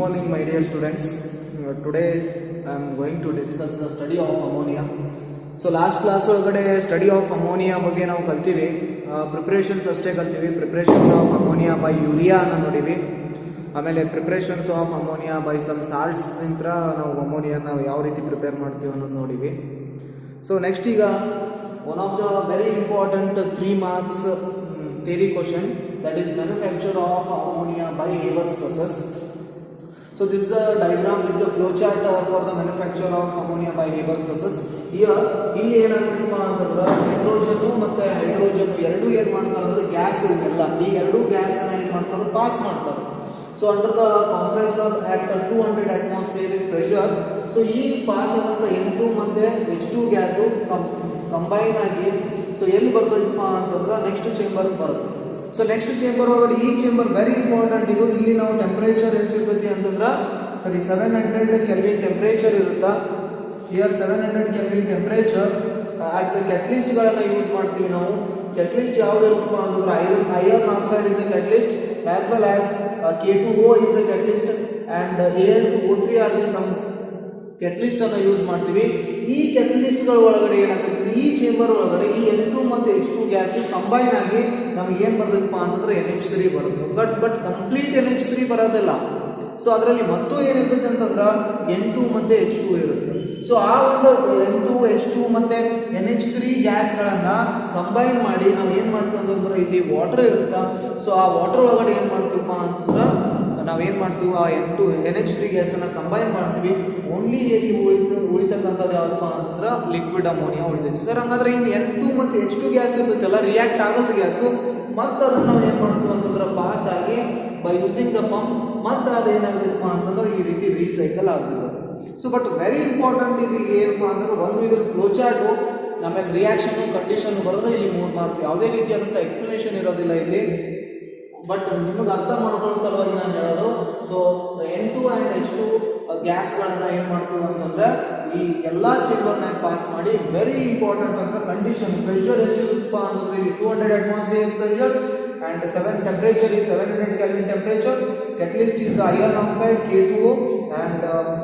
morning, my dear students. Today I am going to discuss the study of ammonia. So last class ಒಳಗಡೆ study of ammonia ಬಗ್ಗೆ ನಾವು ಕಲ್ತೀವಿ. Preparations ಅಷ್ಟೇ ಕಲ್ತೀವಿ. Preparations of ammonia by urea ಅನ್ನು ನೋಡಿವಿ. ಆಮೇಲೆ preparations of ammonia by some salts ನಂತರ ನಾವು ಅಮೋನಿಯಾನ ಯಾವ ರೀತಿ ಪ್ರಿಪೇರ್ ಮಾಡ್ತೀವಿ ಅನ್ನೋದು ನೋಡಿವಿ. ಸೊ ನೆಕ್ಸ್ಟ್ ಈಗ one of the very important 3 marks theory question, that is manufacture of ammonia by Haber's process. So this is a diagram, this is a flow chart for the manufacture of ammonia by Haber's process. Here ಇಲ್ಲಿ ಏನಾಗ್ತದಪ್ಪ ಅಂತಂದ್ರೆ hydrogen ಮತ್ತೆ hydrogen ಎರಡು ಏನ್ ಮಾಡ್ತಾರೆ ಅಂದ್ರೆ gas ಇವೆಲ್ಲ ಈ ಎರಡು ಗ್ಯಾಸ್ ಅನ್ನ ಏನ್ ಮಾಡ್ತಾರೆ ಪಾಸ್ ಮಾಡ್ತಾರೆ. So under the compressor at 200 atmospheric pressure, so ಈ ಪಾಸ್ ಆದಂತ N2 ಮತ್ತೆ H2 ಗ್ಯಾಸ್ ಕಂಬೈನ್ ಆಗಿ ಸೊ ಎಲ್ಲಿ ಬರ್ತದಪ್ಪ ಅಂತಂದ್ರೆ ನೆಕ್ಸ್ಟ್ ಚೇಂಬರ್ ಬರುತ್ತೆ. ಸೊ ನೆಕ್ಸ್ಟ್ ಚೇಂಬರ್ ಒಳಗಡೆ ಈ ಚೇಂಬರ್ ವೆರಿ ಇಂಪಾರ್ಟೆಂಟ್. ಇದು ಇಲ್ಲಿ ನಾವು ಟೆಂಪರೇಚರ್ ಎಷ್ಟು ಇರ್ತೈತಿ ಅಂತಂದ್ರೆ 700 ಕೆಲ್ವಿನ್ ಟೆಂಪರೇಚರ್ ಇರುತ್ತಾ. Here 700 kelvin temperature at the catalyst ಗಳನ್ನ ಯೂಸ್ ಮಾಡ್ತೀವಿ ನಾವು. ಕ್ಯಾಟಲಿಸ್ಟ್ ಯಾವ್ದು ಇರುತ್ತಪ್ಪ ಅಂತಂದ್ರೆ iron oxide is a catalyst as well as K2O is a catalyst and Al2O3 are the some catalyst ಅನ್ನು ಯೂಸ್ ಮಾಡ್ತೀವಿ. ಈ ಕ್ಯಾಟಲಿಸ್ಟ್ ಗಳ ಒಳಗಡೆ ಏನಾಗುತ್ತೆ, ಈ ಚೇಂಬರ್ ಒಳಗಡೆ ಈ N2 ಮತ್ತು H2 ಗ್ಯಾಸ್ ಕಂಬೈನ್ ಆಗಿ ನಮಗೆ ಏನ್ ಬರ್ತದಪ್ಪ ಅಂತಂದ್ರೆ NH3 ಬರುತ್ತೆ. ಬಟ್ ಕಂಪ್ಲೀಟ್ NH3 ಬರೋದಿಲ್ಲ. ಸೊ ಅದರಲ್ಲಿ ಮತ್ತು ಏನಿರ್ತೈತೆ ಅಂತಂದ್ರೆ N2 ಮತ್ತೆ H2 ಇರುತ್ತೆ. ಸೊ ಆ ಒಂದು N2 H2 ಮತ್ತೆ NH3 ಗ್ಯಾಸ್ ಗಳನ್ನ ಕಂಬೈನ್ ಮಾಡಿ ನಾವು ಏನ್ ಮಾಡ್ತೀವಿ ಅಂತಂದ್ರೆ ಇಲ್ಲಿ ವಾಟರ್ ಇರುತ್ತಾ. ಸೊ ಆ ವಾಟರ್ ಒಳಗಡೆ ಏನ್ ಮಾಡ್ತೀವಪ್ಪ ಅಂತಂದ್ರೆ ನಾವೇನ್ ಮಾಡ್ತೀವಿ ಆ NH3 ಗ್ಯಾಸ್ ಅನ್ನ ಕಂಬೈನ್ ಮಾಡ್ತೀವಿ. ಓನ್ಲಿ ಇಲ್ಲಿ ಉಳಿತಕ್ಕಂಥದ್ದು ಯಾವ್ದಪ್ಪ ಅಂತಂದ್ರೆ ಲಿಕ್ವಿಡ್ ಅಮೋನಿಯಾ ಉಳಿತೈತಿ. ಸರ್ ಹಂಗಾದ್ರೆ ಇನ್ನು N2 ಮತ್ತೆ H2 ಗ್ಯಾಸ್ ಇರ್ತೈತಲ್ಲ, ರಿಯಾಕ್ಟ್ ಆಗೋದು ಗ್ಯಾಸು, ಮತ್ತೆ ಅದನ್ನ ನಾವು ಏನ್ ಮಾಡ್ತೀವಿ ಅಂತಂದ್ರೆ ಪಾಸ್ ಆಗಿ ಬೈ ಯೂಸಿಂಗ್ ದ ಪಂಪ್ ಮತ್ತೆ ಅದೇನಾಗತ್ತಪ್ಪ ಅಂತಂದ್ರೆ ಈ ರೀತಿ ರೀಸೈಕಲ್ ಆಗ್ತದೆ. ಸೊ ಬಟ್ ವೆರಿ ಇಂಪಾರ್ಟೆಂಟ್ ಇದು ಏನಪ್ಪಾ ಅಂದ್ರೆ ಒಂದು ಇದ್ರ ಫ್ಲೋ ಚಾರ್ಟ್, ಆಮೇಲೆ ರಿಯಾಕ್ಷನ್ ಕಂಡೀಷನ್ ಬರೆದ್ರೆ ಇಲ್ಲಿ 3 marks. ಯಾವುದೇ ರೀತಿಯಾದಂಥ ಎಕ್ಸ್ಪ್ಲನೇಷನ್ ಇರೋದಿಲ್ಲ ಇಲ್ಲಿ, ಬಟ್ ನಿಮಗೆ ಅರ್ಥ ಮಾಡ್ಕೊಳ್ಳೋ ಸಲುವಾಗಿ ನಾನು ಹೇಳೋದು. ಸೊ N2 and H2 ಗ್ಯಾಸ್ಗಳನ್ನ ಏನು ಮಾಡ್ತೀವಿ ಅಂತಂದ್ರೆ ಈ ಎಲ್ಲ ಚೇಂಬರ್ನಾಗ ಪಾಸ್ ಮಾಡಿ ವೆರಿ ಇಂಪಾರ್ಟೆಂಟ್ ಅಂತ ಕಂಡೀಷನ್. ಪ್ರೆಷರ್ ಎಷ್ಟಿರುತ್ತಪ್ಪ ಅಂತಂದ್ರೆ ಇಲ್ಲಿ 200 atmospheric pressure and 7 temperature is 700 Kelvin temperature. Catalyst is iron oxide K2O and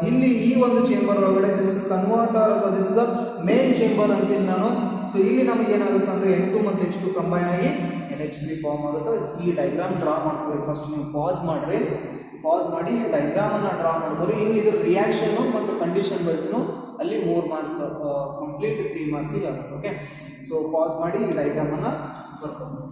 ಇಲ್ಲಿ ಈ ಒಂದು ಚೇಂಬರ್ ಒಳಗಡೆ this is converter, this is the main chamber ಅಂತೀನಿ ನಾನು. ಸೊ ಇಲ್ಲಿ ನಮಗೆ ಏನಾಗುತ್ತೆ ಅಂದ್ರೆ N2 ಮತ್ತು H2 ಕಂಬೈನ್ ಆಗಿ NH3 ಫಾರ್ಮ್ ಆಗುತ್ತೆ. ಈ ಡಯಾಗ್ರಾಮ್ ಡ್ರಾ ಮಾಡ್ಕೊಳ್ಳಿ. ಫಸ್ಟ್ ನೀವು ಪಾಸ್ ಮಾಡಿ ಈ ಡಯಾಗ್ರಾಮ್ ಅನ್ನ ಡ್ರಾ ಮಾಡ್ಕೊಳ್ಳಿ. ಇಲ್ಲಿ ಇದ್ರ ರಿಯಾಕ್ಷನ್ ಮತ್ತು ಕಂಡೀಷನ್ ಬರ್ತೀನೋ ಅಲ್ಲಿ 3 marks, ಕಂಪ್ಲೀಟ್ 3 marks ಆಗುತ್ತೆ. ಓಕೆ, ಸೊ ಪಾಸ್ ಮಾಡಿ ಈ ಡಯಾಗ್ರಾಮ್ ಅನ್ನ ಬರ್ಕೊಂಡು.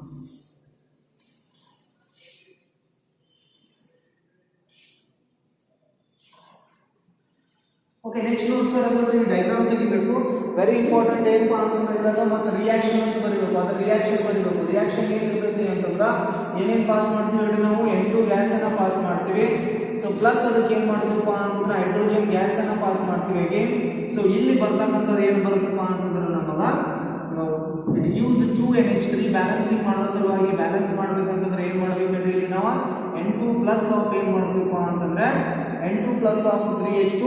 ಓಕೆ, ನೆಕ್ಸ್ಟ್ ನೋಡಿ ಸರ್ ಅಂದ್ರೆ ಈ ಡಯಾಗ್ರಾಮ್ ತೆಗಿಬೇಕು. ವೆರಿ ಇಂಪಾರ್ಟೆಂಟ್ ಏನಪ್ಪಾ ಅಂತಂದ್ರೆ ಇದ್ರಾಗ ಮತ್ತೆ ರಿಯಾಕ್ಷನ್ ಅಂತ ಬರೀಬೇಕು. ಅದ್ರ ರಿಯಾಕ್ಷನ್ ಬರೀಬೇಕು. ರಿಯಾಕ್ಷನ್ ಏನಿರ್ತೈತಿ ಅಂತಂದ್ರೆ ಏನೇನು ಪಾಸ್ ಮಾಡ್ತೀವಿ ಹೇಳಿ ನಾವು N2 ಗ್ಯಾಸ್ ಅನ್ನ ಪಾಸ್ ಮಾಡ್ತೀವಿ. ಸೊ ಪ್ಲಸ್ ಅದಕ್ಕೆ ಏನ್ ಮಾಡ್ತೀವಪ್ಪ ಅಂತಂದ್ರೆ ಹೈಡ್ರೋಜನ್ ಗ್ಯಾಸ್ ಅನ್ನ ಪಾಸ್ ಮಾಡ್ತೀವಿ ಅಗೇನ್. ಸೊ ಇಲ್ಲಿ ಬರ್ತಕ್ಕಂಥದ್ದು ಏನು ಬರುತ್ತಪ್ಪ ಅಂತಂದ್ರೆ ನಮಗ ಇಟ್ ಯೂಸ್ 2 NH3 ಬ್ಯಾಲೆನ್ಸಿಂಗ್ ಮಾಡೋ ಸಲುವಾಗಿ ಬ್ಯಾಲೆನ್ಸ್ ಮಾಡ್ಬೇಕಂತಂದ್ರೆ ಏನ್ ಮಾಡ್ಬೇಕು ಇಲ್ಲಿ ನಾವು N2 ಪ್ಲಸ್ ಆಫ್ ಏನ್ ಮಾಡ್ತೀವಪ್ಪ ಅಂತಂದ್ರೆ N2 plus of 3H2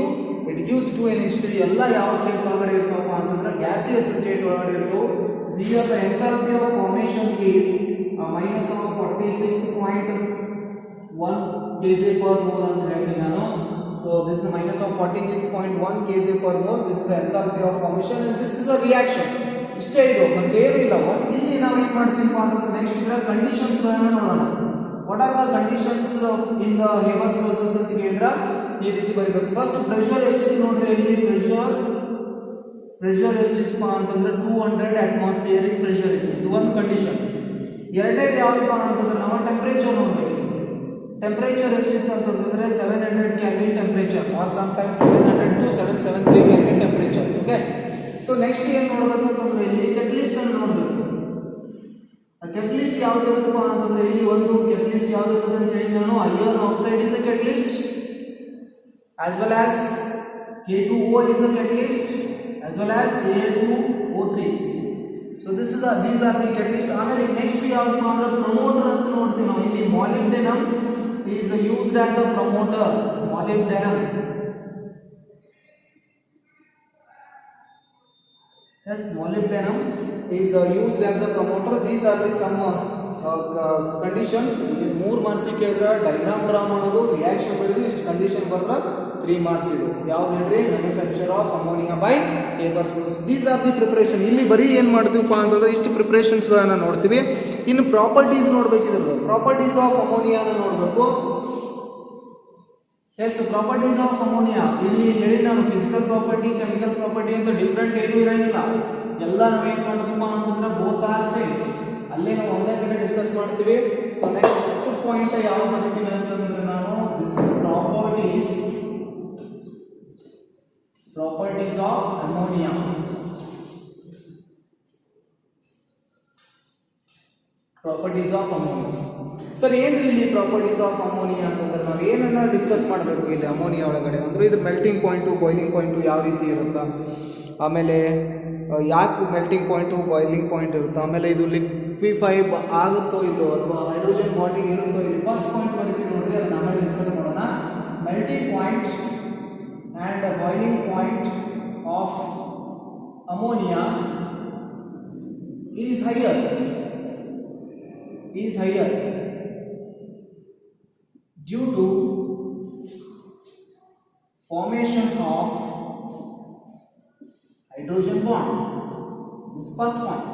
it gives 2 NH3. ಎಲ್ಲ ಯಾವ ಸ್ಟೇಟ್ ಒಳಗಡೆ ಇರ್ತಾವಪ್ಪ ಅಂತಂದ್ರೆ ಗ್ಯಾಸಿಯಸ್ ಸ್ಟೇಟ್ ಒಳಗಡೆ ಇರ್ತಾವೆ. Here the enthalpy of formation is minus of 46.1 kJ per mole ಅಂತ ಹೇಳ್ತೀನಿ ನಾನು. So this is minus of 46.1 kJ per mole. This is the enthalpy of formation and this is a reaction. ಇಷ್ಟೇ ಇದು, ಮತ್ತೇನು ಇಲ್ಲ. ಇಲ್ಲಿ ನಾವು ಏನು ಮಾಡ್ತೀವಪ್ಪ ಅಂತಂದ್ರೆ ನೆಕ್ಸ್ಟ್ ಇದರ ಕಂಡೀಷನ್ಸ್ ಗಳನ್ನ ನೋಡೋಣ. What are the conditions in the Haber's process ಅಂತ ಹೇಳಿದ್ರೆ ಈ ರೀತಿ ಬರೀಬೇಕು. ಫಸ್ಟ್ ಪ್ರೆಷರ್ ಎಷ್ಟಿದೆ ನೋಡ್ರಿ. ಇಲ್ಲಿ ಪ್ರೆಷರ್ ಎಷ್ಟಿತ್ತಪ್ಪ ಅಂತಂದ್ರೆ 200 atmospheric pressure ಇದೆ. ಇದು ಒಂದು ಕಂಡೀಷನ್. ಎರಡನೇದು ಯಾವ್ದಪ್ಪ ಅಂತಂದ್ರೆ ನಾವು ಟೆಂಪರೇಚರ್ ನೋಡ್ಬೇಕು. ಟೆಂಪರೇಚರ್ ಎಷ್ಟಿತ್ತು ಅಂತಂದ್ರೆ 700 Kelvin temperature are some times 700 to 773 Kelvin temperature. Okay, so next ಏನ್ ನೋಡಬೇಕು ಅಂತಂದ್ರೆ ಇಲ್ಲಿ ಕೆಟಲಿಸ್ಟ್ ಅನ್ನು ನೋಡಬೇಕು. ಕೆಟಲಿಸ್ಟ್ ಯಾವ್ದು ಇರುತ್ತಪ್ಪ ಅಂತಂದ್ರೆ ಇಲ್ಲಿ ಒಂದು ಕೆಟಲಿಸ್ಟ್ ಯಾವ್ದು ಇರ್ತದೆ ಅಂತ ಹೇಳಿ ನಾನು iron oxide is a catalyst as well as K2O is a catalyst as well as Al2O3. So these are the catalyst. ಆಮೇಲೆ ನೆಕ್ಸ್ಟ್ ಯಾವುದು ಅಂದ್ರೆ ಪ್ರಮೋಟರ್ ಅಂತ ನೋಡ್ತೀವಿ ನಾವು. ಇಲ್ಲಿ molybdenum is used as a promoter. molybdenum, yes, molybdenum is used as a promoter. These are the some conditions 3 marks ಕೇಳಿದ್ರೆ diagram draw ಮಾಡೋದು, reaction ಬರೆದು ಇಷ್ಟು ಕಂಡೀಷನ್ ಬರೆದ್ರೆ 3 ಮಾರ್ಕ್ಸ್ ಇದು. ಯಾವ್ದು ಹೇಳ್ರಿ? Manufacture of ammonia by Haber's process. These are the preparation. ಇಲ್ಲಿ ಬರೀ ಏನು ಮಾಡ್ತೀವಪ್ಪ ಅಂತಂದ್ರೆ ಇಷ್ಟು ಪ್ರಿಪರೇಷನ್ಸ್ಗಳನ್ನು ನೋಡ್ತೀವಿ. ಇನ್ನು ಪ್ರಾಪರ್ಟೀಸ್ ನೋಡ್ಬೇಕಿದ್ರದ್ದು, ಪ್ರಾಪರ್ಟೀಸ್ ಆಫ್ ಅಮೋನಿಯಾನ ನೋಡಬೇಕು. ಎಸ್, ಪ್ರಾಪರ್ಟೀಸ್ ಆಫ್ ಅಮೋನಿಯಾ ಇಲ್ಲಿ ಹೇಳಿ ನಾನು ಫಿಸಿಕಲ್ ಪ್ರಾಪರ್ಟಿ, ಕೆಮಿಕಲ್ ಪ್ರಾಪರ್ಟಿ ಅಂತ ಡಿಫ್ರೆಂಟ್ ಏನೂ ಇರಂಗಿಲ್ಲ. ಎಲ್ಲ ನಾವೇನು ಮಾಡ್ತೀವಪ್ಪ ಅಂತಂದ್ರೆ ಬೋತ್ ಆರ್ ಸೇಮ್, ಅಲ್ಲೇ ನಾವು ಒಂದೇ ಕಡೆ ಡಿಸ್ಕಸ್ ಮಾಡ್ತೀವಿ. ಸೊ ನೆಕ್ಸ್ಟ್ ಪಾಯಿಂಟ್ ಯಾವ ಬರ್ತೀನಿ ಅಂತಂದ್ರೆ ನಾನು this properties of ammonia. Properties of ammonia. Sir ಏನ್ರಿ ಇಲ್ಲಿ ಪ್ರಾಪರ್ಟೀಸ್ ಆಫ್ ಅಮೋನಿಯಾ ಅಂತಂದ್ರೆ ನಾವು ಏನನ್ನ ಡಿಸ್ಕಸ್ ಮಾಡಬೇಕು ಇಲ್ಲಿ ಅಮೋನಿಯಾ ಒಳಗಡೆ ಅಂದ್ರೆ ಇದು ಮೆಲ್ಟಿಂಗ್ ಪಾಯಿಂಟು, ಬಾಯ್ಲಿಂಗ್ ಪಾಯಿಂಟು ಯಾವ ರೀತಿ ಇರುತ್ತಾ, ಆಮೇಲೆ ಯಾಕೆ ಮೆಲ್ಟಿಂಗ್ ಪಾಯಿಂಟು ಬಾಯ್ಲಿಂಗ್ ಪಾಯಿಂಟ್ ಇರುತ್ತೆ, ಆಮೇಲೆ ಇದು ಲಿಕ್ವಿಫೈ ಆಗುತ್ತೋ ಇಲ್ಲೋ ಅಥವಾ ಹೈಡ್ರೋಜನ್ ಬಾಂಡಿಂಗ್ ಇರುತ್ತೋ ಇಲ್ಲಿ. ಫಸ್ಟ್ ಪಾಯಿಂಟ್ ಬರೀತೀವಿ ನೋಡ್ರಿ, ಅದನ್ನ ಆಮೇಲೆ ಡಿಸ್ಕಸ್ ಮಾಡೋಣ. Melting point and boiling point of ammonia is higher due to formation of hydrogen bond. This first point.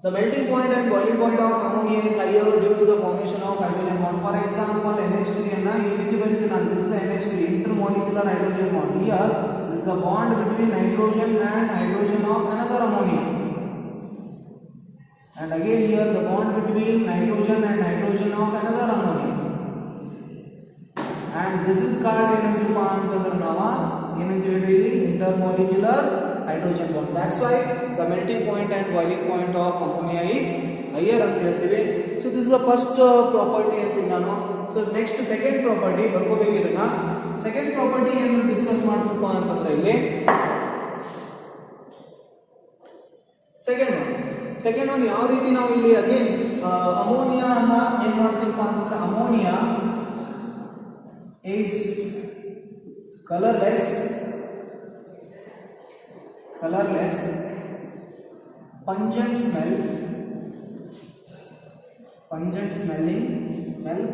The melting point and boiling point of ammonia is higher due to the formation of hydrogen bond. For example, NH3 anna ee riti baritine. This is NH3, intermolecular hydrogen bond. Here this is the bond between nitrogen and hydrogen of another ammonia. And again here the bond between nitrogen and hydrogen of another ammonia. And this is called ಏನಂತೀವಪ್ಪ ಅಂತಂದ್ರೆ ನಾವು ಏನಂತೀವಿ intermolecular hydrogen bond. That's why the melting point and boiling point of ammonia is higher ಅಂತ ಹೇಳ್ತೀವಿ. So this is the first property ಅಂತೀನಿ ನಾನು. So next second property ಬರ್ಕೋಬೇಕಿರಲ್ಲ. Second property ಏನು discuss ಮಾಡ್ತೀವಪ್ಪ ಅಂತಂದ್ರೆ ಇಲ್ಲಿ ಸೆಕೆಂಡ್ ಒನ್ ಯಾವ ರೀತಿ ನಾವು ಇಲ್ಲಿ ಅಗೇನ್ ಅಮೋನಿಯಾ ಅನ್ನ ಏನ್ ಮಾಡ್ತೀವಪ್ಪ ಅಂತಂದ್ರೆ ammonia is colorless, pungent smelling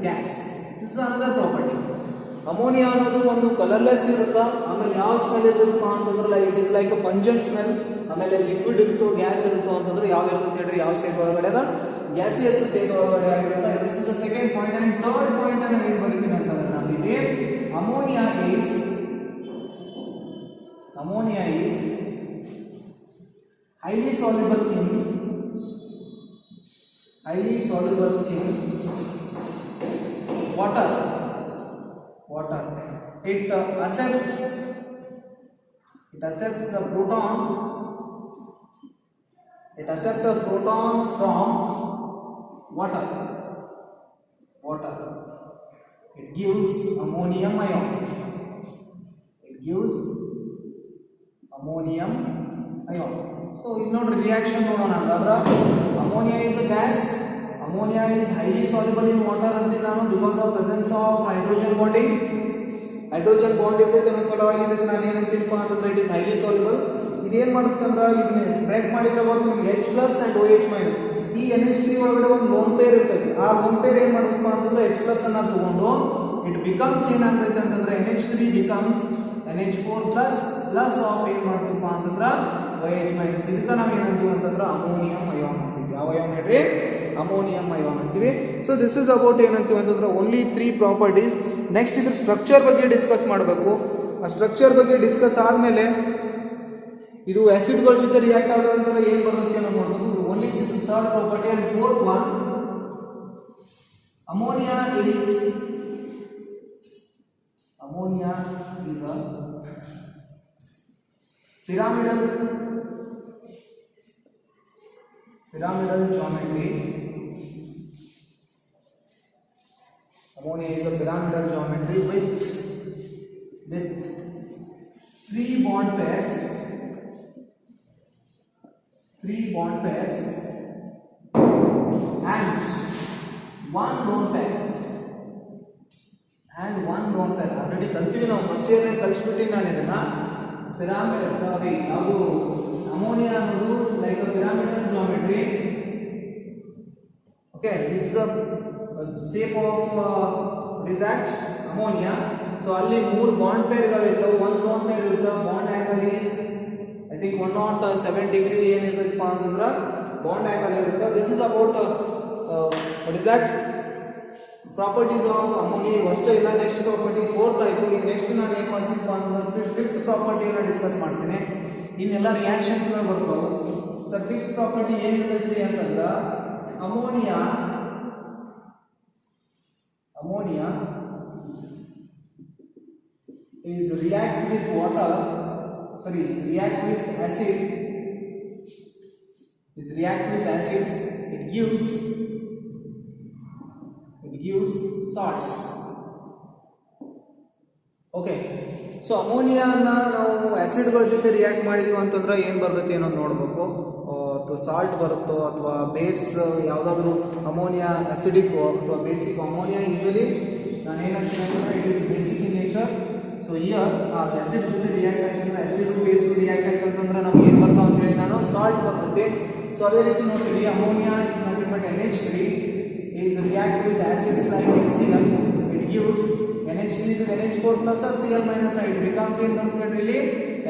gas. This is another property. Ammonia ಅನ್ನೋದು ಒಂದು ಕಲರ್ಲೆಸ್ ಇರುತ್ತಾ, ಆಮೇಲೆ ಯಾವ ಸ್ಮೆಲ್ ಇರುತ್ತಪ್ಪ ಅಂತಂದ್ರೆ it is like a pungent smell. ಆಮೇಲೆ ಲಿಕ್ವಿಡ್ ಇರುತ್ತೋ ಗ್ಯಾಸ್ ಇರುತ್ತೋ ಅಂತಂದ್ರೆ ಯಾವ ಇರುತ್ತೆ ಹೇಳ್ರಿ, ಯಾವ ಸ್ಟೇಟ್ ಒಳಗಡೆ ಅದ ಗ್ಯಾಸಿಯಸ್ ಸ್ಟೇಟ್ ಒಳಗಡೆ ಆಗಿರುತ್ತೆ. This is the second point. And third point ಅನ್ನ ಏನು ಬರೀತೀನಿ ಅಂತಂದ್ರೆ ನಾನು ಇಲ್ಲಿ ammonia is highly soluble in water. It accepts the proton. It accepts the proton from water. It gives ammonium ion. So in nodri reaction nodona hangandra ammonia is a gas. Ammonia is highly soluble in water ante nanu because of presence of hydrogen bonding. Hydrogen bond ಇರ್ತೈತೆ ಅನ್ನೋ ಸಲುವಾಗಿ ಇದಕ್ಕೆ ನಾನು ಏನಂತೀನಪ್ಪ ಅಂತಂದ್ರೆ it is highly soluble. ಇದೇನು ಮಾಡುತ್ತಂದ್ರೆ ಇದನ್ನ break ಮಾಡಿದ್ರೆ ಒಂದು H+ ಅಂಡ್ OH-. ಈ NH3 ಒಳಗಡೆ ಒಂದು ಲೋನ್ ಪೇರ್ ಇರ್ತೈತಿ. ಆ ಲೋನ್ ಪೇರ್ ಏನು ಮಾಡುತ್ತಪ್ಪ ಅಂತಂದ್ರೆ H+ ಅನ್ನ ತಗೊಂಡು ಇಟ್ ಬಿಕಮ್ಸ್ ಏನಾಗ್ತೈತೆ ಅಂತಂದ್ರೆ NH3 becomes NH4+ plus of ಏನು ಮಾಡ್ತೀವಪ್ಪ ಅಂತಂದ್ರೆ OH-. ಇದಕ್ಕೆ ನಾವು ಏನಂತೀವಿ ಅಂತಂದ್ರೆ ಅಮೋನಿಯಂ ಅಯಾನ್ ಅಂತೀವಿ. ಯಾವ ಅಯಾನ್ ಹೇಳ್ರಿ? ಅಮೋನಿಯಂ ಅಯಾನ್ ಅಂತೀವಿ. ಸೊ ದಿಸ್ ಇಸ್ ಅಬೌಟ್ ಏನಂತೀವಿ ಅಂತಂದ್ರೆ ಓನ್ಲಿ 3 ಪ್ರಾಪರ್ಟೀಸ್. ನೆಕ್ಸ್ಟ್ ಇದ್ರ ಸ್ಟ್ರಕ್ಚರ್ ಬಗ್ಗೆ ಡಿಸ್ಕಸ್ ಮಾಡಬೇಕು. ಆ ಸ್ಟ್ರಕ್ಚರ್ ಬಗ್ಗೆ ಡಿಸ್ಕಸ್ ಆದಮೇಲೆ ಇದು ಆಸಿಡ್ಗಳ ಜೊತೆ ರಿಯಾಕ್ಟ್ ಆಗೋದಂದ್ರೆ ಏನು ಬರುತ್ತೆ ನಾವು ನೋಡ್ಬೋದು. Only this third property. And fourth one, ammonia is a pyramidal geometry. Ammonia is a pyramidal geometry with 3 bond pairs and 1 lone pair. Already ಕಲ್ತೀವಿ ನಾವು, ಫಸ್ಟ್ ಇಯರ್ ಕಲಿಸ್ಬಿಟ್ಟು ನಾನು ಇದನ್ನ ಯಾವುದು ಅಮೋನಿಯಾ ಅನ್ನೋದು like pyramidal geometry. Okay, this is the shape of what is that ammonia. So ಅಲ್ಲಿ ಮೂರು ಬಾಂಡ್ ಪೇರ್ಗಳು ಇರ್ತವೆ. ಒಂದು ಬಾಂಡ್ ಪೇರ್ ಇರುತ್ತೆ, bond angle is I think 107 degree ಏನಿರುತ್ತಪ್ಪ ಅಂತಂದ್ರೆ ಬಾಂಡ್ ಆಂಗಲ್ ಇರುತ್ತೆ. This is about what is that properties of ammonia. ಅಷ್ಟೇ ಇಲ್ಲ, ನೆಕ್ಸ್ಟ್ ಪ್ರಾಪರ್ಟಿ ಫೋರ್ತ್ ಆಯಿತು. ಈಗ ನೆಕ್ಸ್ಟ್ ನಾನು ಏನು ಮಾಡ್ತೀನಪ್ಪ ಅಂತಂದ್ರೆ ಫಿಫ್ತ್ ಪ್ರಾಪರ್ಟಿಯನ್ನು ಡಿಸ್ಕಸ್ ಮಾಡ್ತೀನಿ. ಇನ್ನೆಲ್ಲ ರಿಯಾಕ್ಷನ್ಸ್ಗಳು ಬರ್ತಾವೆ. ಸರ್ ಫಿಫ್ತ್ ಪ್ರಾಪರ್ಟಿ ಏನಿರ್ತೈತಿ ಅಂತಂದ್ರೆ ammonia is react with water, sorry, is react with acid, is react with acids, it gives salts. Okay, so ಅಮೋನಿಯಾನ ನಾವು ಆಸಿಡ್ಗಳ ಜೊತೆ ರಿಯಾಕ್ಟ್ ಮಾಡಿದೀವಿ ಅಂತಂದ್ರೆ ಏನು ಬರ್ತೈತಿ ಅನ್ನೋದು ನೋಡಬೇಕು. ಅಥವಾ ಸಾಲ್ಟ್ ಬರುತ್ತೋ ಅಥವಾ ಬೇಸ್ ಯಾವುದಾದ್ರೂ ಅಮೋನಿಯಾ ಅಸಿಡಿಕ್ ಅಥವಾ ಬೇಸಿಕ್. ಅಮೋನಿಯಾ ಯೂಶಲಿ ನಾನು ಏನಂತೀನಿ ಅಂದರೆ it is basic in nature. So here ಆ ಆಸಿಡ್ ಜೊತೆ ರಿಯಾಕ್ಟ್ ಆಯ್ತಂದ್ರೆ ಆಸಿಡ್ ಬೇಸ್ ರಿಯಾಕ್ಟ್ ಆಯ್ತು ಅಂತಂದ್ರೆ ನಮ್ಗೆ ಏನು ಬರ್ತಾವ ಅಂತೇಳಿ ನಾನು ಸಾಲ್ಟ್ ಬರ್ತೈತೆ. ಸೊ ಅದೇ ರೀತಿ ನೋಡ್ತೀವಿ ammonia is nothing but NH3 is react with acids like HCl, it gives NH3 with NH4 plus or Cl minus, it becomes in really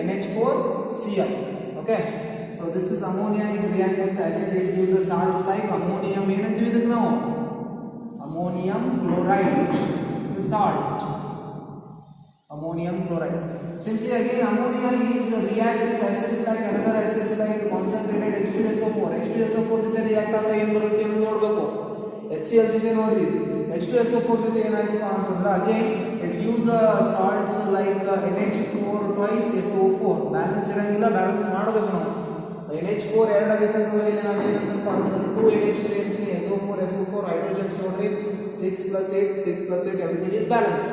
NH4Cl. Okay, so this is ammonia is react with acid, it gives a salts like ammonium ಏನಂತೀವಿ ಇದಕ್ಕೆ ನಾವು ammonium chloride. This is salt, ammonium chloride. Simply again ammonia is react with acids like another acids like concentrated H2SO4. H2SO4 ಜೊತೆ react ಆದ್ರೆ ಏನು ಬರುತ್ತೆ ಅಂತ ನೋಡಬೇಕು. HCl ಜೊತೆ ನೋಡಿದ್ವಿ, H2SO4 ಜೊತೆ ಏನಾಯ್ತಪ್ಪ ಅಂತಂದ್ರೆ again it gives salts like NH4 twice SO4. Balance ಇರಂಗಿಲ್ಲ, ಬ್ಯಾಲೆನ್ಸ್ ಮಾಡಬೇಕು ನಾವು. NH4 ಎರಡು ಆಗೈತೆ ಅಂತಂದ್ರೆ ಇಲ್ಲಿ ನಾನು ಏನಂತಪ್ಪ ಅಂತಂದ್ರೆ 2NH3 ಅಂತೀನಿ. SO4 ಹೈಡ್ರೋಜನ್ಸ್ ನೋಡ್ರಿ 6 + 8 6 + 8 ಎವ್ರಿಥಿಂಗ್ ಇಸ್ ಬ್ಯಾಲೆನ್ಸ್.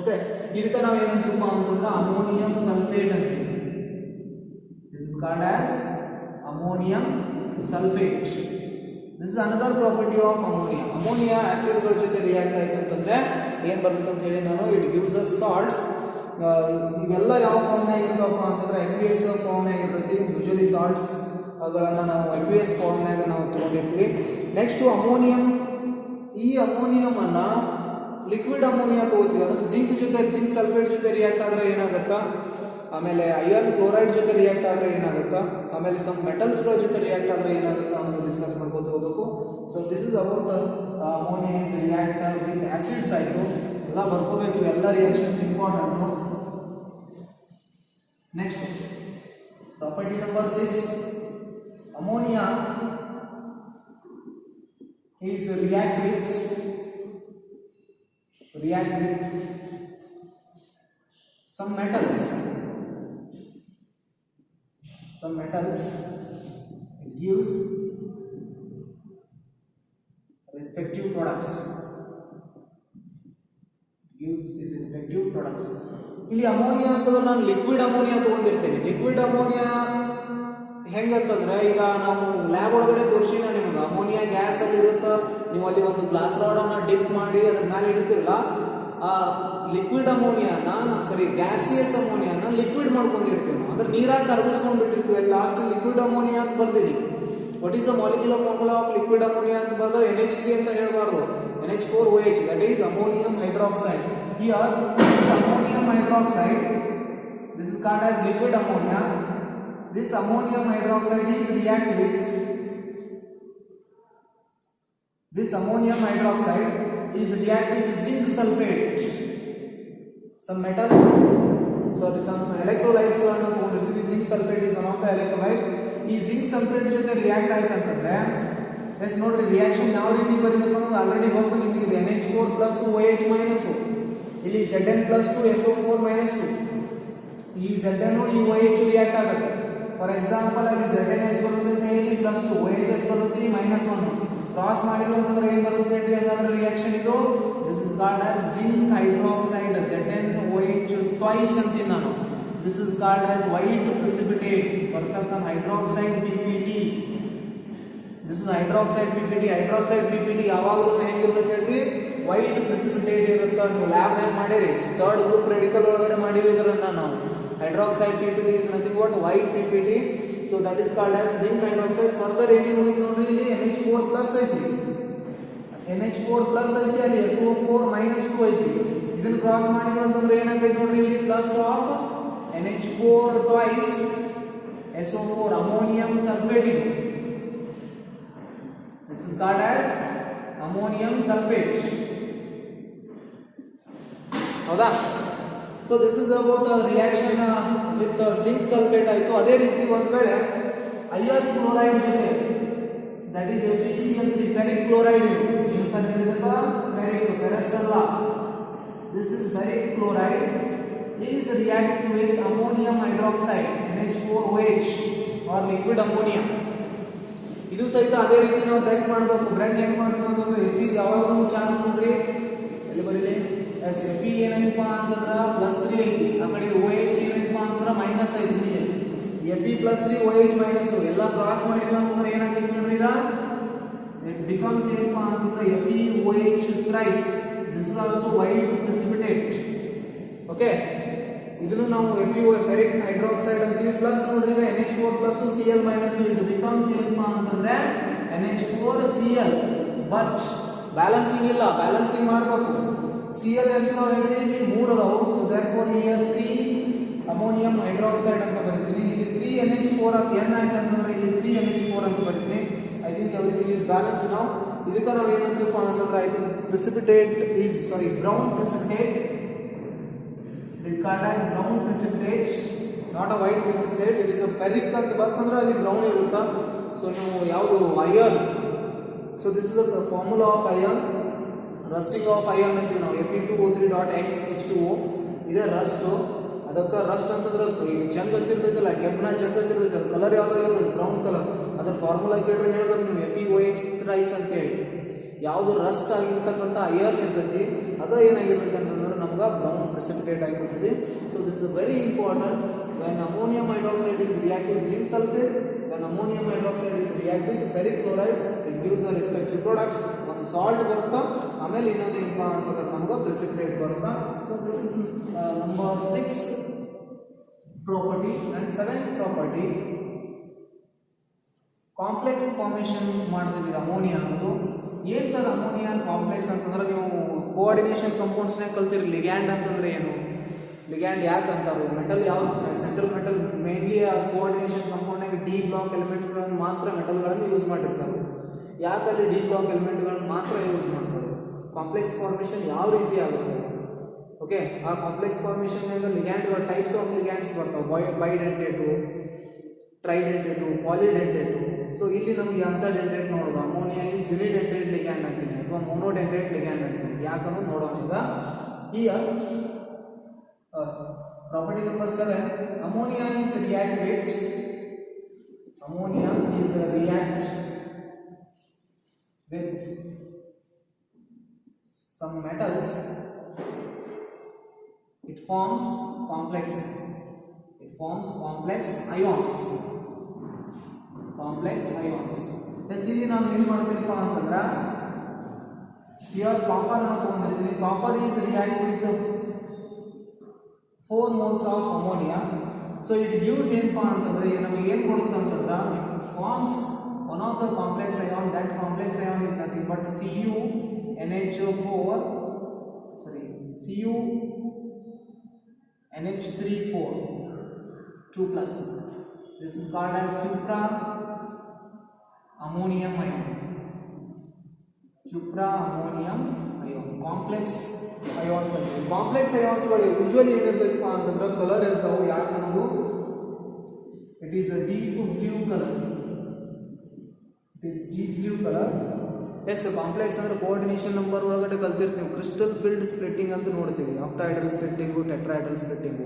ಓಕೆ, ಇದಕ್ಕೆ ನಾವು ಏನಂತೀವಪ್ಪ ಅಂತಂದ್ರೆ ಅಮೋನಿಯಂ ಸಲ್ಫೇಟ್ ಅಂತೀವಿ. This is called as ammonium sulphate. This is another property of ammonia. Ammonia ಆಸಿಡ್ಗಳ ಜೊತೆ ರಿಯಾಕ್ಟ್ ಆಯ್ತು ಅಂತಂದ್ರೆ ಏನು ಬರ್ತದೆ ಅಂತ ಹೇಳಿ ನಾನು ಇಟ್ ಗಿವ್ಸ್ ಅಸ್ ಸಾಲ್ಟ್ಸ್. ಇವೆಲ್ಲ ಯಾವ ಫಾರ್ಮ್ನಾಗ ಇರ್ತಾವಪ್ಪ ಅಂತಂದ್ರೆ aqueous ಫಾರ್ಮ್ನಾಗ ಇರ್ತೈತಿ. ಯೂಶಲಿ ಸಾಲ್ಟ್ಸ್ ಗಳನ್ನು ನಾವು aqueous ಫಾರ್ಮ್ನಾಗ ನಾವು ತಗೊಂಡಿರ್ತೀವಿ. ನೆಕ್ಸ್ಟ್ ಅಮೋನಿಯಂ, ಈ ಅಮೋನಿಯಂ ಅನ್ನ ಲಿಕ್ವಿಡ್ ಅಮೋನಿಯಾ ತಗೋತೀವಿ. ಅದನ್ನು ಜಿಂಕ್ ಸಲ್ಫೇಟ್ ಜೊತೆ ರಿಯಾಕ್ಟ್ ಆದರೆ ಏನಾಗುತ್ತಾ, ಆಮೇಲೆ ಐರನ್ ಕ್ಲೋರೈಡ್ ಜೊತೆ ರಿಯಾಕ್ಟ್ ಆದರೆ ಏನಾಗುತ್ತಾ, ಆಮೇಲೆ ಸಮ್ ಮೆಟಲ್ಸ್ಗಳ ಜೊತೆ ರಿಯಾಕ್ಟ್ ಆದರೆ ಏನಾಗುತ್ತಾ ಅನ್ನೋದು ಡಿಸ್ಕಸ್ ಮಾಡ್ಕೊತ ಹೋಗಬೇಕು. So this is about ammonia is react with acids ಆಯಿತು. ಎಲ್ಲ ಬರ್ಕೋಬೇಕು, ಎಲ್ಲ reactions important. Next property number 6, ammonia is react with some metals, it gives respective products, ಇಲ್ಲಿ ಅಮೋನಿಯಾ ಅಂತಂದ್ರೆ ನಾನು ಲಿಕ್ವಿಡ್ ಅಮೋನಿಯಾ ತಗೊಂಡಿರ್ತೇನೆ. ಲಿಕ್ವಿಡ್ ಅಮೋನಿಯಾ ಹೆಂಗಂತಂದ್ರೆ ಈಗ ನಾವು ಲ್ಯಾಬ್ ಒಳಗಡೆ ತೋರಿಸಿ ನಾನು ನಿಮಗೆ ಅಮೋನಿಯಾ ಗ್ಯಾಸ್ ಅಲ್ಲಿ ಇರುತ್ತೆ. ನೀವು ಅಲ್ಲಿ ಒಂದು ಗ್ಲಾಸ್ ರಾಡ್ ಅನ್ನ ಡಿಪ್ ಮಾಡಿ ಅದ್ರ ಮೇಲೆ ಇಡ್ತಿರಲ್ಲ, ಆ ಲಿಕ್ವಿಡ್ ಅಮೋನಿಯಾನ ಗ್ಯಾಸಿಯಸ್ ಅಮೋನಿಯಾನ ಲಿಕ್ವಿಡ್ ಮಾಡ್ಕೊಂಡಿರ್ತೀವಿ. ಅಂದ್ರೆ ನೀರಾಗಿ ಕರಗಿಸ್ಕೊಂಡು ಬಿಟ್ಟಿರ್ತೀವಿ. ಲಾಸ್ಟ್ ಲಿಕ್ವಿಡ್ ಅಮೋನಿಯಾ ಅಂತ ಬರ್ತೀನಿ. What is the molecular formula of liquid ammonia ಅಂತ ಬರೆದ್ರೆ NH3 ಅಂತ ಹೇಳಬಾರ್ದು, NH4OH, that is ammonium hydroxide. Here this ammonium hydroxide, this is called as liquid ammonia. This ammonium hydroxide is react with zinc sulfate, some metal, sorry, some electrolytes ಅನ್ನು ತಗೊಂಡಿರ್ತೀವಿ. zinc sulfate is one of the electrolyte. ಈ zinc sulfate ಜೊತೆ react ಆಯ್ತು ಅಂತಂದ್ರೆ S ನೋಡ್ರಿ reaction ಯಾವ ರೀತಿ ಬರೀಬೇಕು ಅನ್ನೋದು ಆಲ್ರೆಡಿ ಗೊತ್ತು ನಿಮಗೆ. NH4 + 2OH -, ಇಲ್ಲಿ Zn + 2 SO4 -2. ಈ Zn ಈ OH ರಿಯಾಕ್ಟ್ ಆಗುತ್ತೆ. ಫಾರ್ ಎಕ್ಸಾಂಪಲ್ ಅಲ್ಲಿ ZnH ಬರುತ್ತೆ ಅಂತ ಹೇಳಿ +2, OHS ಬರುತ್ತೆ -1. ಕ್ರಾಸ್ ಮಾಡಿದ್ರು ಅಂತಂದ್ರೆ ಏನು ಬರುತ್ತೆ ಹೇಳಿ ಹಂಗಾದ್ರೆ ರಿಯಾಕ್ಷನ್ ಇದು. This is called as zinc hydroxide, ZnOH twice ಅಂತೀನಿ ನಾನು. This is called as white precipitate, ಬರ್ತಕ್ಕಂಥ hydroxide PPT. This is hydroxide PPT. Hydroxide PPT ಯಾವಾಗಲೂ ಹೆಂಗಿರ್ತದೆ ಹೇಳ್ರಿ, ವೈಟ್ ಪ್ರೆಸಿಪಿಟೇಟ್ ಇರುತ್ತೆ. ನೀವು ಲ್ಯಾಬ್ನಾಗ ಮಾಡಿರಿ, 3rd ಗ್ರೂಪ್ ರೆಡಿಕಲ್ ಒಳಗಡೆ ಮಾಡಿವಿ ಇದನ್ನ ನಾವು. Hydroxide PPT is nothing but white PPT. So that is called as zinc hydroxide. Further any ನೋಡಿದ್ರೆ ಇಲ್ಲಿ NH4+ ಐತಿ. NH4 ಪ್ಲಸ್ ಐತಿ, ಅಲ್ಲಿ SO4 ಮೈನಸ್ 2 ಐತಿ. ಇದನ್ನ ಕ್ರಾಸ್ ಮಾಡಿದ್ವಿ ಅಂತಂದ್ರೆ ಏನಾಗೈತಿ ನೋಡ್ರಿ, ಇಲ್ಲಿ plus of NH4 twice SO4 ammonium sulphate. ಇದು this is called as ammonium sulphate. ಹೌದಾ? So this is about reaction with zinc sulphate ಆಯಿತು. ಅದೇ ರೀತಿ ಒಂದು ವೇಳೆ ಐಆರ್ ಕ್ಲೋರೈಡ್ ಜೊತೆ, that is FeCl3 ferric chloride, ಇದು ಫೆರಿಕ್, ಫೆರಸ್ ಅಲ್ಲ, this is ferric chloride is reacting with ammonium hydroxide NH4OH or liquid ammonium. ಇದು ಸಹಿತ ಅದೇ ರೀತಿ ನಾವು ಬ್ರೇಕ್ ಮಾಡಬೇಕು. ಬ್ರೇಕ್ ಹೆಂಗ್ ಮಾಡಬೇಕು ಅಂತಂದ್ರೆ Fe ಯಾವಾಗಲೂ ಚಾನ್ಸ್ ನೋಡ್ರಿ, ಎಲ್ಲಿ ಬರೀಲಿ, Fe ಏನೈತಪ್ಪ ಅಂತಂದ್ರೆ +3 ಐತಿ, ಆ ಕಡೆ OH ಏನೈತಪ್ಪ ಅಂತಂದ್ರೆ -5 ಐತಿ. Fe +3 OH ಮೈನಸ್ ಎಲ್ಲ ಕ್ರಾಸ್ ಮಾಡಿದ್ವಿ ಅಂತಂದ್ರೆ ಏನಾಗ್ತೈತಿ ನೋಡ್ರಿ, ಇಟ್ ಬಿಕಮ್ಸ್ ಏನಪ್ಪ ಅಂತಂದ್ರೆ FeOH thrice. This is also white precipitate. Okay, ಇದನ್ನು ನಾವು FeO ಫೆರಿಕ್ ಹೈಡ್ರಾಕ್ಸೈಡ್ ಅಂತೀವಿ. ಪ್ಲಸ್ ನೋಡ್ರಿ NH4 plus Cl minus, it becomes ಏನಪ್ಪ ಅಂತಂದ್ರೆ NH4Cl. ಬಟ್ ಬ್ಯಾಲೆನ್ಸಿಂಗ್ ಇಲ್ಲ, ಬ್ಯಾಲೆನ್ಸಿಂಗ್ ಮಾಡಬೇಕು. Cl ಎಷ್ಟು ನಾವು ಹೇಳಿದ್ವಿ, ಇಲ್ಲಿ 3 ಅದಾವು. So therefore here 3 ammonium hydroxide ಅಂತ ಬರೀತೀನಿ. ಇಲ್ಲಿ 3 NH4 ಅಂತ n ಆಯ್ತು ಅಂತಂದ್ರೆ ಇಲ್ಲಿ 3 NH4 ಅಂತ ಬರೀತೀನಿ. I think everything is balance ನಾವು. ಇದಕ್ಕೆ ನಾವು ಏನಂತೀವಪ್ಪ ಅಂತಂದ್ರೆ I think precipitate is brown precipitate. It is called as brown precipitate, not a white precipitate. It is a ferric ಅಂತ ಬಂತಂದ್ರೆ ಅಲ್ಲಿ ಬ್ರೌನ್ ಇರುತ್ತಾ. ಸೊ ನೀವು ಯಾವುದು iron, so this is the formula of iron, rusting of iron ಅಂತೀವಿ ನಾವು. Fe2O3.X H2O ಇದೆ Rust. ಅದಕ್ಕೆ ರಸ್ಟ್ ಅಂತಂದ್ರೆ ಜಂಗ್ ಅಂತಿರ್ತೈತಲ್ಲ, ಕೆಂಪನ ಜಂಗ್ ಅಂತಿರ್ತೈತೆ, ಅದು ಕಲರ್ ಯಾವ್ದಾಗಿರ್ತದೆ, ಬ್ರೌನ್ ಕಲರ್. ಅದ್ರ ಫಾರ್ಮುಲಾ ಕೇಳಿದ್ರೆ ಹೇಳ್ಬೇಕು ನೀವು FeOH ಥ್ರೈಸ್ ಅಂತೇಳಿ. ಯಾವುದು ರಸ್ಟ್ ಆಗಿರ್ತಕ್ಕಂಥ ಐರನ್ ಇರ್ತೈತಿ ಅದು ಏನಾಗಿರ್ತೈತೆ ಅಂತಂದ್ರೆ ನಮ್ಗೆ ಬ್ರೌನ್ ಪ್ರೆಸಿಪಿಟೇಟ್ ಆಗಿರ್ತೈತಿ. So this is very important. When ammonium hydroxide is react with zinc sulphate, when ammonium hydroxide is react with ferric chloride, it gives the respective products. ಒಂದು salt ಬರುತ್ತಾ, ಆಮೇಲೆ ಇನ್ನೊಂದು ಏನಪ್ಪ ಅಂತಂದ್ರೆ ನಮ್ಗೆ ಪ್ರೆಸಿಪಿಟೇಟ್ ಬರುತ್ತಾ. So this is number 6 property. And 7th property, complex formation ಮಾಡ್ತೀವಿ ammonia ಅನ್ನೋದು. ಏನು ಸರ್ ಅಮೋನಿಯಾ ಕಾಂಪ್ಲೆಕ್ಸ್ ಅಂತಂದ್ರೆ, ನೀವು ಕೋಆರ್ಡಿನೇಷನ್ ಕಂಪೌಂಡ್ಸ್ನಾಗ ಕಲ್ತಿರಿ. ಲಿಗ್ಯಾಂಡ್ ಅಂತಂದ್ರೆ ಏನು, ಲಿಗ್ಯಾಂಡ್ ಯಾಕೆ ಅಂತಾರೆ, ಮೆಟಲ್ ಯಾವ್ದು ಸೆಂಟ್ರಲ್ ಮೆಟಲ್ ಮೇನ್ಲಿ ಆ ಕೋಆರ್ಡಿನೇಷನ್ ಕಂಪೌಂಡ್ನಾಗ ಡಿ ಬ್ಲಾಕ್ ಎಲಿಮೆಂಟ್ಸ್ಗಳನ್ನು ಮಾತ್ರ ಮೆಟಲ್ಗಳನ್ನು ಯೂಸ್ ಮಾಡಿರ್ತಾರೆ. ಯಾಕಲ್ಲಿ ಡಿ ಬ್ಲಾಕ್ ಎಲಿಮೆಂಟ್ಗಳನ್ನು ಮಾತ್ರ ಯೂಸ್ ಮಾಡ್ತಾರೆ? ಕಾಂಪ್ಲೆಕ್ಸ್ ಫಾರ್ಮೇಷನ್ ಯಾವ ರೀತಿ ಆಗುತ್ತೆ? ಓಕೆ, ಆ ಕಾಂಪ್ಲೆಕ್ಸ್ ಫಾರ್ಮೇಷನ್ನಾಗ ಲಿಗ್ಯಾಂಡ್ಗಳು ಟೈಪ್ಸ್ ಆಫ್ ಲಿಗ್ಯಾಂಡ್ಸ್ ಬರ್ತಾವೆ. ಬೈಡೆಂಟೇಟು, ಟ್ರೈಡೆಂಟೇಟು, ಪಾಲಿಡೆಂಟೇಟು. ಸೊ ಇಲ್ಲಿ ನಮಗೆ ಅಂತ ಡೆಂಟೇಟ್ ನೋಡೋದು, ಅಮೋನಿಯಾ ಈಸ್ ಯುನಿಡೆಂಟೇಟ್ ಲಿಗ್ಯಾಂಡ್ ಅಂತೀನಿ ಅಥವಾ ಮೊನೋಡೆಂಟೇಟ್ ಲಿಗ್ಯಾಂಡ್ ಅಂತೀನಿ. ಯಾಕಂದ್ರೆ ನೋಡೋಣ ಈಗ property number 7, ammonia is react with some metals. It forms complexes. It forms complex ions. ಇಲ್ಲಿ ನಾನು ಏನು ಮಾಡ್ತೀನಪ್ಪ ಅಂತಂದ್ರೆ, ಹಿಯರ್ ಕಾಪರ್ ಅನ್ನು ತಗೊಂಡಿರ್ತೀನಿ. Copper is react with 4 moles of ammonia. So it gives ಏನಪ್ಪ ಅಂತಂದ್ರೆ ನಮಗೆ ಏನು ಕೊಡುತ್ತೆ ಅಂತಂದ್ರೆ, it forms one of the complex ion. That complex ion is nothing but CuNH4 CuNH3 2+. This is called as cupra ammonium ion. Complex ions. Complex ions usually ಏನಿರ್ತೈತಪ್ಪ ಅಂತಂದ್ರೆ colour ಇರ್ತಾವೆ. ಯಾಕಂದ್ರೆ it is a deep blue color. Yes, complex ಅಂದ್ರೆ coordination number ಒಳಗಡೆ ಕಲ್ತಿರ್ತೀವಿ. Crystal field splitting ಅಂತ ನೋಡ್ತೀವಿ, octahedral ಸ್ಪ್ಲಿಟ್ಟಿಂಗು, tetrahedral ಸ್ಪ್ಲಿಟ್ಟಿಂಗು.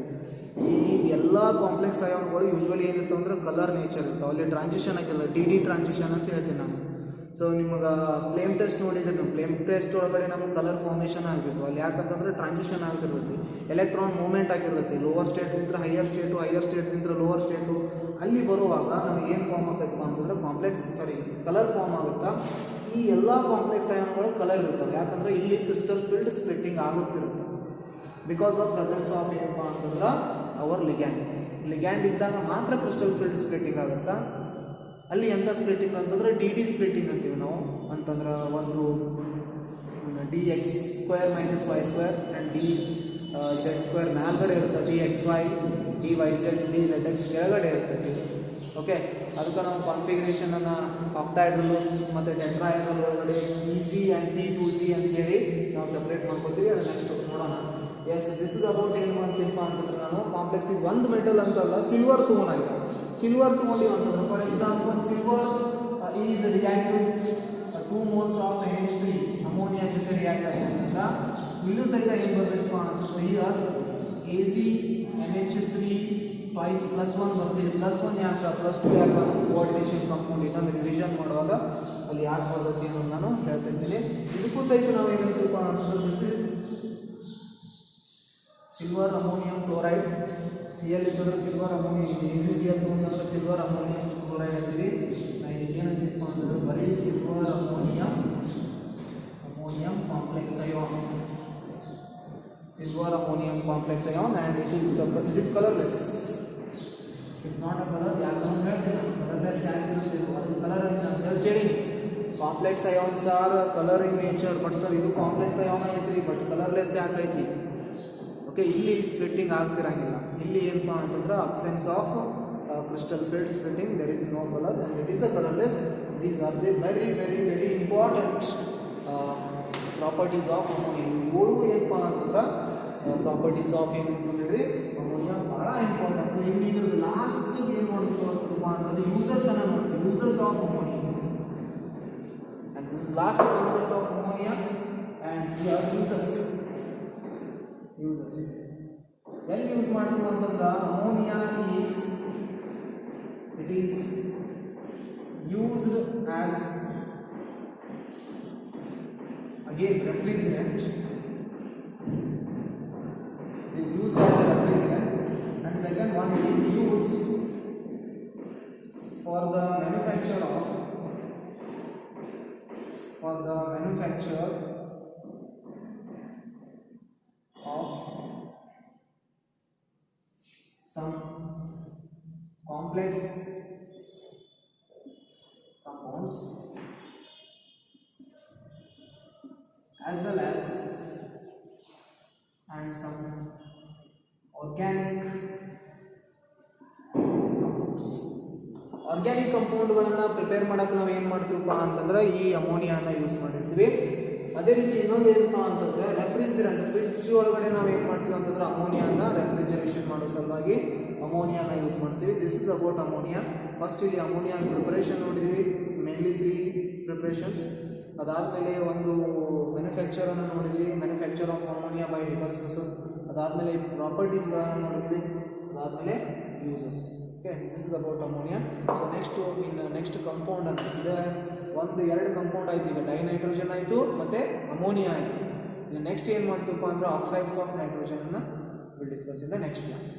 ಈ ಎಲ್ಲ ಕಾಂಪ್ಲೆಕ್ಸ್ ಅಯಾನ್ಗಳು ಯೂಶ್ವಲಿ ಏನಿರ್ತಾವೆ ಅಂದ್ರೆ ಕಲರ್ ನೇಚರ್ ಇರ್ತಾವೆ. ಅಲ್ಲಿ ಟ್ರಾನ್ಸಿಷನ್ ಆಗಿಲ್ಲ, ಡಿ ಟ್ರಾನ್ಸಿಷನ್ ಅಂತ ಹೇಳ್ತೀನಿ ನಾನು. ಸೊ ನಿಮಗೆ ಫ್ಲೇಮ್ ಟೆಸ್ಟ್ ನೋಡಿದ್ರೆ, ನೀವು ಫ್ಲೇಮ್ ಟೆಸ್ಟ್ ಒಳಗಡೆ ನಮ್ಗೆ ಕಲರ್ ಫಾರ್ಮೇಷನ್ ಆಗಿರ್ತೀವಿ. ಅಲ್ಲಿ ಯಾಕಂತಂದ್ರೆ ಟ್ರಾನ್ಸಿಷನ್ ಆಗಿರ್ತೈತಿ, ಎಲೆಕ್ಟ್ರಾನ್ ಮೂವ್ಮೆಂಟ್ ಆಗಿರ್ತೈತಿ. ಲೋವರ್ ಸ್ಟೇಟ್ ನಿಂತ ಹೈಯರ್ ಸ್ಟೇಟು, ಹೈಯರ್ ಸ್ಟೇಟ್ ನಿಂತ ಲೋವರ್ ಸ್ಟೇಟು. ಅಲ್ಲಿ ಬರುವಾಗ ನಮಗೆ ಏನು ಫಾರ್ಮ್ ಆಗ್ತೈತಪ್ಪ ಅಂತಂದ್ರೆ ಕಲರ್ ಫಾರ್ಮ್ ಆಗುತ್ತಾ. ಈ ಎಲ್ಲ ಕಾಂಪ್ಲೆಕ್ಸ್ ಅಯಾನ್ಗಳು ಕಲರ್ ಇರ್ತವೆ. ಯಾಕಂದ್ರೆ ಇಲ್ಲಿ ಕ್ರಿಸ್ಟಲ್ ಫೀಲ್ಡ್ ಸ್ಪ್ಲಿಟ್ಟಿಂಗ್ ಆಗುತ್ತಿರುತ್ತೆ ಬಿಕಾಸ್ ಆಫ್ ಪ್ರೆಸೆನ್ಸ್ ಆಫ್ ಏನಪ್ಪ ಅಂತಂದ್ರೆ ಅವರ್ ಲಿಗ್ಯಾಂಡ್ ಇದ್ದಾಗ ಮಾತ್ರ ಕ್ರಿಸ್ಟಲ್ ಫೀಲ್ಡ್ ಸ್ಪ್ಲಿಟ್ಟಿಂಗ್ ಆಗುತ್ತಾ. ಅಲ್ಲಿ ಎಂಥ ಸ್ಪ್ಲಿಟ್ಟಿಂಗ್ ಅಂತಂದ್ರೆ ಡಿ ಸ್ಪ್ಲಿಟ್ಟಿಂಗ್ ಅಂತೀವಿ ನಾವು. ಅಂತಂದ್ರೆ ಒಂದು D X square minus Y square and D Z square ಮೇಲ್ಗಡೆ ಇರ್ತದೆ, D X Y D Y Z D Z X ಕೆಳಗಡೆ ಇರ್ತದೆ. ಓಕೆ, ಅದಕ್ಕೆ ನಾವು ಕಾನ್ಫಿಗರೇಷನನ್ನು ಆಕ್ಟಾಯ್ಡ್ರಲ್ಲು ಮತ್ತು ಟೆಟ್ರಾಹೆಡ್ರಲ್ ಒಳಗಡೆ ಇ ಆ್ಯಂಡ್ T2Z ಅಂತೇಳಿ ನಾವು ಸಪ್ರೇಟ್ ಮಾಡ್ಕೊತೀವಿ. ಅದು ನೆಕ್ಸ್ಟ್ ನೋಡೋಣ. ಎಸ್, ದಿಸ್ ಇಸ್ ಅಬೌಟ್ ಏನು ಮಾಡ್ತೀನಪ್ಪ ಅಂತಂದ್ರೆ ನಾನು ಕಾಂಪ್ಲೆಕ್ಸ್ ಇದು ಒಂದು ಮೆಟಲ್ ಅಂತಲ್ಲ, ಸಿಲ್ವರ್ ತೊಗೊಂಡಾಗ ಸಿಲ್ವರ್ ತೊಗೊಂಡಿವಿ ಅಂತಂದ್ರೆ for example silver is react with 2 moles of NH3 ammonia ಜೊತೆ ರಿಯಾಕ್ಟ್ ಆಗಿರೋದ್ರಿಂದ ಇಲ್ಲೂ ಸಹಿತ ಏನು ಬರಬೇಕಪ್ಪ ಅಂತಂದ್ರೆ ಹಿಯರ್ AgNH3 ಟ್ವೈಸ್ +1 ಬರ್ತೀವಿ. +1 ಯಾಕೆ +2 ಯಾಕೆ ಕೋಆರ್ಡಿನೇಷನ್ ಕಾಂಪೌಂಡ್ ಇನ್ನೊಂದು ರಿವಿಷನ್ ಮಾಡುವಾಗ ಅಲ್ಲಿ ಯಾಕೆ ಬರ್ತೈತಿ ಅನ್ನೋದು ನಾನು ಹೇಳ್ತಾ ಇದ್ದೀನಿ. ಇದಕ್ಕೂ ಸಹಿತ ನಾವು ಏನು ಹೇಳ್ತೀವಪ್ಪ ಅಂತಂದ್ರೆ this is silver ammonium chloride. Cl ಇದ್ದರೆ ಸಿಲ್ವರ್ ಅಮೋನಿಯಂ, AgCl ತೊಗೊಂಡ್ರೆ ಸಿಲ್ವರ್ ಅಮೋನಿಯಂ ಕ್ಲೋರೈಡ್ ಅಂತೀವಿ. ನಾವು ಏನಂತೀವಪ್ಪ ಅಂತಂದ್ರೆ ಬರೀ silver ammonium complex ion, silver ammonium complex ion, and it is colorless. It is not a color. Colorless color just stating complex ions are color in nature, but sir ಇದು complex ion ಐತ್ರಿ but colourless ಯಾಕೆ ಐತಿ? Okay, ಇಲ್ಲಿ splitting ಆಗ್ತಿರಂಗಿಲ್ಲ. ಇಲ್ಲಿ ಏನಪ್ಪಾ ಅಂತಂದ್ರೆ absence of crystal field splitting, there is no color and it is a colorless. These are the very very very important properties of ammonia. ಇವುಗಳು ಏನಪ್ಪ ಅಂತಂದ್ರೆ ಪ್ರಾಪರ್ಟೀಸ್ ಆಫ್ ಏನು ಅಂತಂದ್ರೆ ಅಮೋನಿಯಾ ಭಾಳ ಇಂಪಾರ್ಟೆಂಟ್. ಇಲ್ಲಿ ಇದ್ರದ್ದು ಲಾಸ್ಟ್ ಏನು ನೋಡ್ತೀವಪ್ಪ ಅಂತಂದ್ರೆ ಯೂಸಸ್ ಅನ್ನು ನೋಡ್ತೀವಿ, uses of ammonia. And this last concept of ammonia and here uses ಎಲ್ಲಿ ಯೂಸ್ ಮಾಡ್ತೀವಿ ಅಂತಂದ್ರೆ ammonia it is used as again refrigerant. It is used as a refrigerant, and second one, it is used for the manufacture of some complex compounds as well as and some organic compounds. Organic ಕಂಪೌಂಡ್ಗಳನ್ನು prepare ಮಾಡೋಕೆ ನಾವು ಏನು ಮಾಡ್ತೀವಪ್ಪ ಅಂತಂದ್ರೆ ಈ ಅಮೋನಿಯಾನ use ಮಾಡಿರ್ತೀವಿ. ಅದೇ ರೀತಿ ಇನ್ನೊಂದು ಏನಪ್ಪ ಅಂತಂದರೆ ರೆಫ್ರಿಜರೆಂಟ್, ಫ್ರಿಡ್ಜ್ ಒಳಗಡೆ ನಾವು ಏನು ಮಾಡ್ತೀವಿ ಅಂತಂದ್ರೆ ಅಮೋನಿಯಾನ ರೆಫ್ರಿಜರೇಷನ್ ಮಾಡೋ ಸಲುವಾಗಿ ಅಮೋನಿಯಾನ ಯೂಸ್ ಮಾಡ್ತೀವಿ. This is about ammonia. First ಇಲ್ಲಿ ಅಮೋನಿಯಾ ಪ್ರಿಪರೇಷನ್ ನೋಡಿದ್ವಿ, ಮೇನ್ಲಿ 3 ಪ್ರಿಪ್ರೇಷನ್ಸ್. ಅದಾದಮೇಲೆ ಒಂದು ಮ್ಯಾನುಫ್ಯಾಕ್ಚರನ್ನು ನೋಡಿದ್ವಿ, manufacture of ammonia by Haber's process. ಅದಾದಮೇಲೆ ಪ್ರಾಪರ್ಟೀಸ್ಗಳನ್ನು ನೋಡಿದ್ವಿ, ಅದಾದಮೇಲೆ uses. Okay, this is about ammonia. So next compound ಅಂತ ಇದೆ, 2 ಕಂಪೌಂಡ್ ಆಯಿತು. ಈಗ ಡೈನೈಟ್ರೋಜನ್ ಆಯಿತು ಮತ್ತು ಅಮೋನಿಯಾ ಆಯಿತು. ಈಗ ನೆಕ್ಸ್ಟ್ ಏನು ಮಾಡ್ತೀವಪ್ಪ ಅಂದರೆ ಆಕ್ಸೈಡ್ಸ್ ಆಫ್ ನೈಟ್ರೋಜನನ್ನು will discuss in the next class.